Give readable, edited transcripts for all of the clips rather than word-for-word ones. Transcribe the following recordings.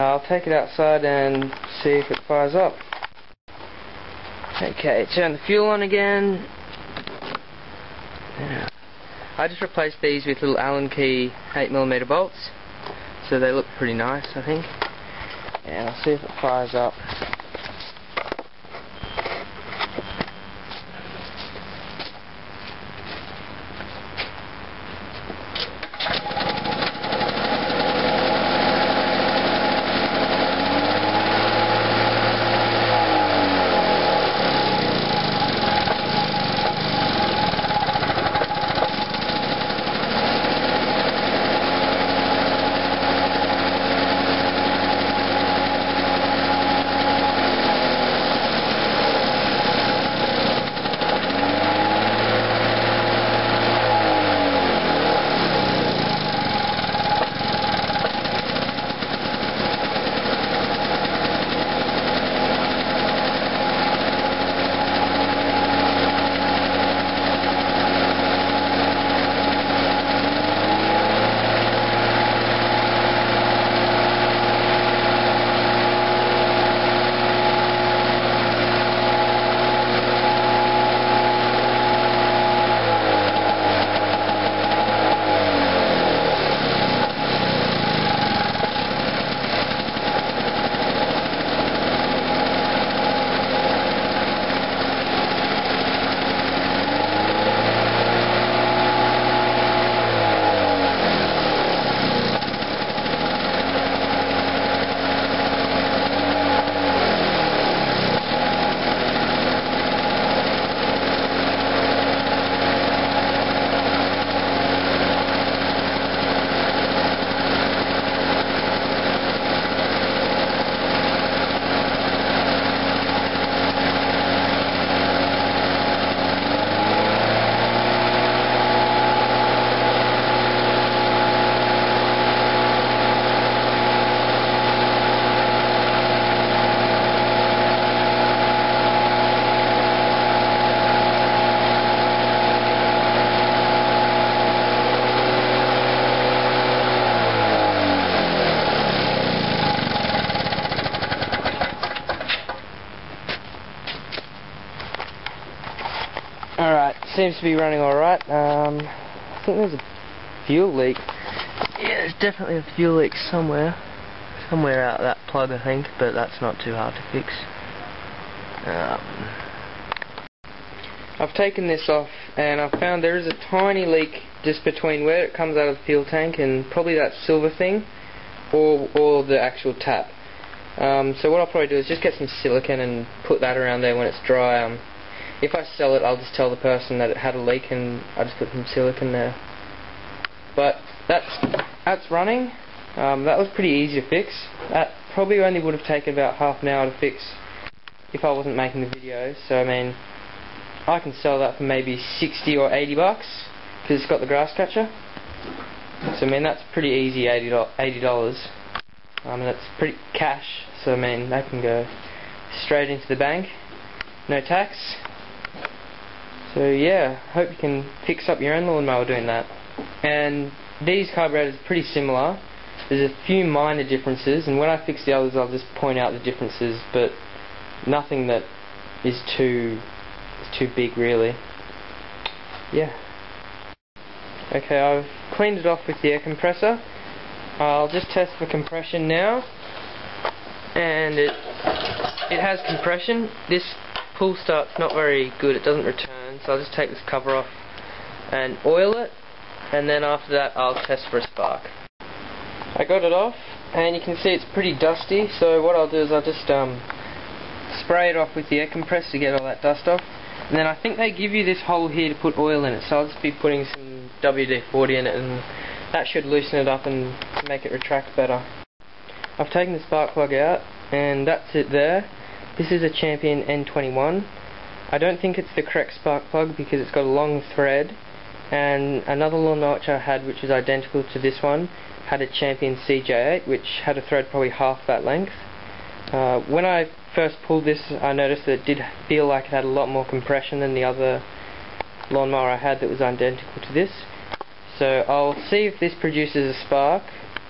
I'll take it outside and see if it fires up. Okay, turn the fuel on again. Yeah. I just replaced these with little Allen key 8mm bolts, so they look pretty nice, I think. And I'll see if it fires up. Alright, seems to be running alright. I think there's a fuel leak. Yeah, there's definitely a fuel leak somewhere. Somewhere out that plug, I think, but that's not too hard to fix. I've taken this off and I've found there is a tiny leak just between where it comes out of the fuel tank and probably that silver thing or the actual tap. So what I'll probably do is just get some silicone and put that around there when it's dry. If I sell it, I'll just tell the person that it had a leak and I'll just put some silicone there. But that's running. That was pretty easy to fix. That probably only would have taken about half an hour to fix if I wasn't making the video. So I mean, I can sell that for maybe 60 or 80 bucks because it's got the grass catcher. So I mean, that's pretty easy, $80. And that's pretty cash. So I mean, that can go straight into the bank, no tax. So yeah, hope you can fix up your own lawnmower doing that. And these carburetors are pretty similar. There's a few minor differences, and when I fix the others I'll just point out the differences, but nothing that is too big really. Yeah. Okay, I've cleaned it off with the air compressor. I'll just test for compression now, and it has compression. This pull start's not very good, it doesn't return, so I'll just take this cover off and oil it, and then after that I'll test for a spark. I got it off and you can see it's pretty dusty, so what I'll do is I'll just spray it off with the air compressor to get all that dust off, and then I think they give you this hole here to put oil in it, so I'll just be putting some WD-40 in it and that should loosen it up and make it retract better. I've taken the spark plug out and that's it there. This is a Champion N21. I don't think it's the correct spark plug because it's got a long thread, and another lawnmower which I had, which is identical to this one, had a Champion CJ8 which had a thread probably half that length. When I first pulled this I noticed that it did feel like it had a lot more compression than the other lawnmower I had that was identical to this. So I'll see if this produces a spark.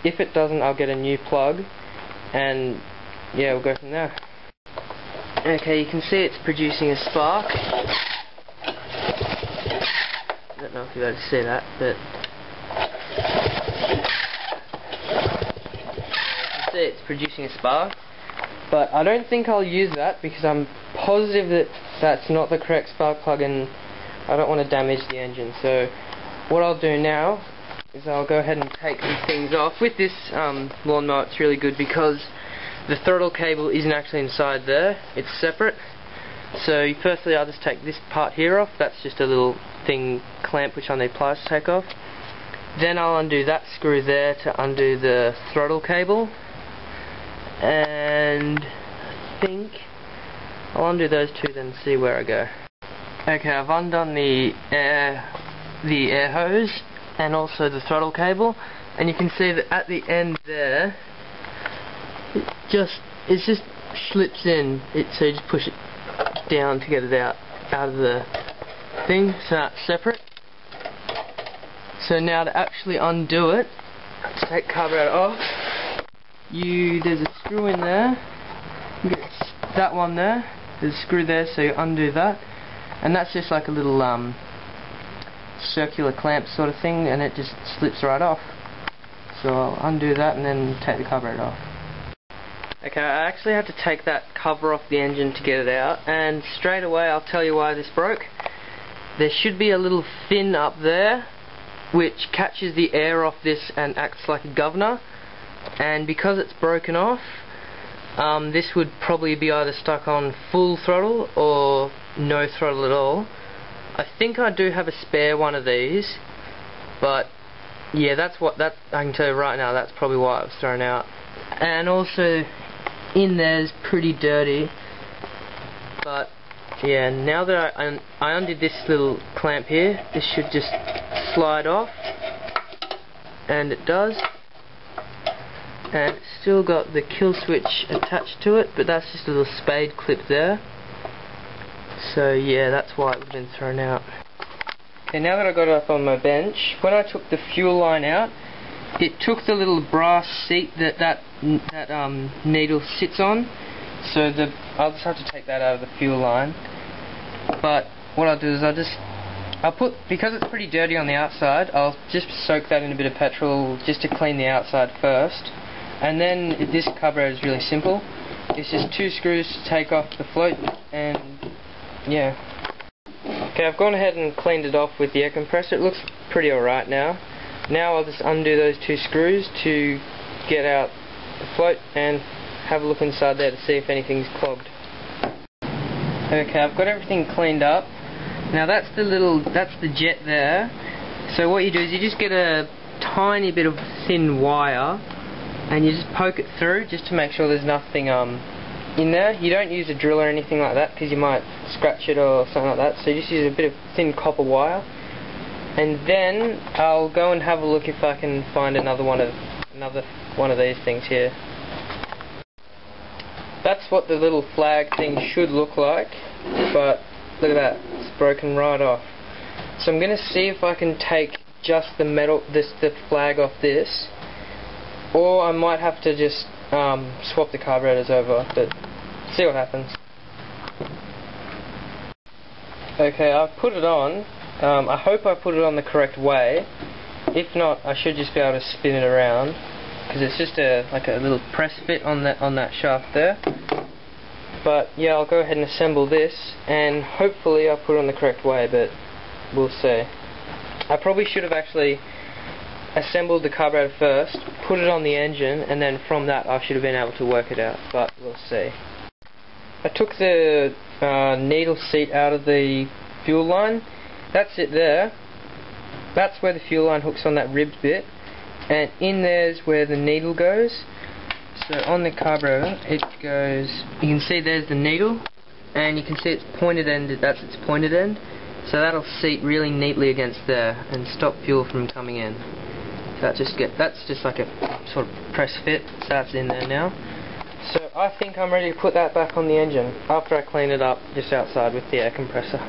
If it doesn't, I'll get a new plug and yeah, we'll go from there. Okay, you can see it's producing a spark. I don't know if you're able to see that, but you can see it's producing a spark. But I don't think I'll use that because I'm positive that that's not the correct spark plug and I don't want to damage the engine. So what I'll do now is I'll go ahead and take these things off. With this lawnmower, it's really good because the throttle cable isn't actually inside there, it's separate. So firstly I'll just take this part here off. That's just a little thing clamp which I need pliers to take off. Then I'll undo that screw there to undo the throttle cable, and I think I'll undo those two then see where I go. Okay, I've undone the air hose and also the throttle cable, and you can see that at the end there it just slips in. So you just push it down to get it out of the thing, so that's separate. So now to actually undo it, let's take the carburetor off. There's a screw in there. You get that one there. There's a screw there, so you undo that, and that's just like a little circular clamp sort of thing, and it just slips right off. So I'll undo that and then take the carburetor off. Okay, I actually had to take that cover off the engine to get it out, and straight away I'll tell you why this broke. There should be a little fin up there which catches the air off this and acts like a governor, and because it's broken off, this would probably be either stuck on full throttle or no throttle at all. I think I do have a spare one of these, but yeah, I can tell you right now, that's probably why it was thrown out. And also in there's pretty dirty, but yeah, now that I undid this little clamp here, this should just slide off, and it does. And it's still got the kill switch attached to it, but that's just a little spade clip there. So yeah, that's why it would have been thrown out. Okay, now that I got it up on my bench, when I took the fuel line out, it took the little brass seat that needle sits on. So I'll just have to take that out of the fuel line. But what I'll do is because it's pretty dirty on the outside, I'll just soak that in a bit of petrol just to clean the outside first. And then this carburetor is really simple. It's just 2 screws to take off the float, and yeah. Okay, I've gone ahead and cleaned it off with the air compressor. It looks pretty alright now. Now I'll just undo those 2 screws to get out the float and have a look inside there to see if anything's clogged. Okay, I've got everything cleaned up. Now that's the jet there. So what you do is you just get a tiny bit of thin wire and you just poke it through just to make sure there's nothing in there. You don't use a drill or anything like that because you might scratch it or something like that. So you just use a bit of thin copper wire, and then I'll go and have a look if I can find another one of these things here. That's what the little flag thing should look like, but look at that, it's broken right off. So I'm going to see if I can take just the flag off this, or I might have to just swap the carburetors over, but see what happens. Okay, I've put it on. I hope I put it on the correct way. If not, I should just be able to spin it around, because it's just like a little press fit on that shaft there. But yeah, I'll go ahead and assemble this, and hopefully I'll put it on the correct way, but we'll see. I probably should have actually assembled the carburetor first, put it on the engine, and then from that I should have been able to work it out, but we'll see. I took the needle seat out of the fuel line. That's it there. That's where the fuel line hooks on that ribbed bit, and in there's where the needle goes. So on the carburetor it goes, you can see there's the needle, and you can see its pointed end, that's its pointed end. So that'll seat really neatly against there and stop fuel from coming in. So that's just like a sort of press fit, so that's in there now. So I think I'm ready to put that back on the engine after I clean it up just outside with the air compressor.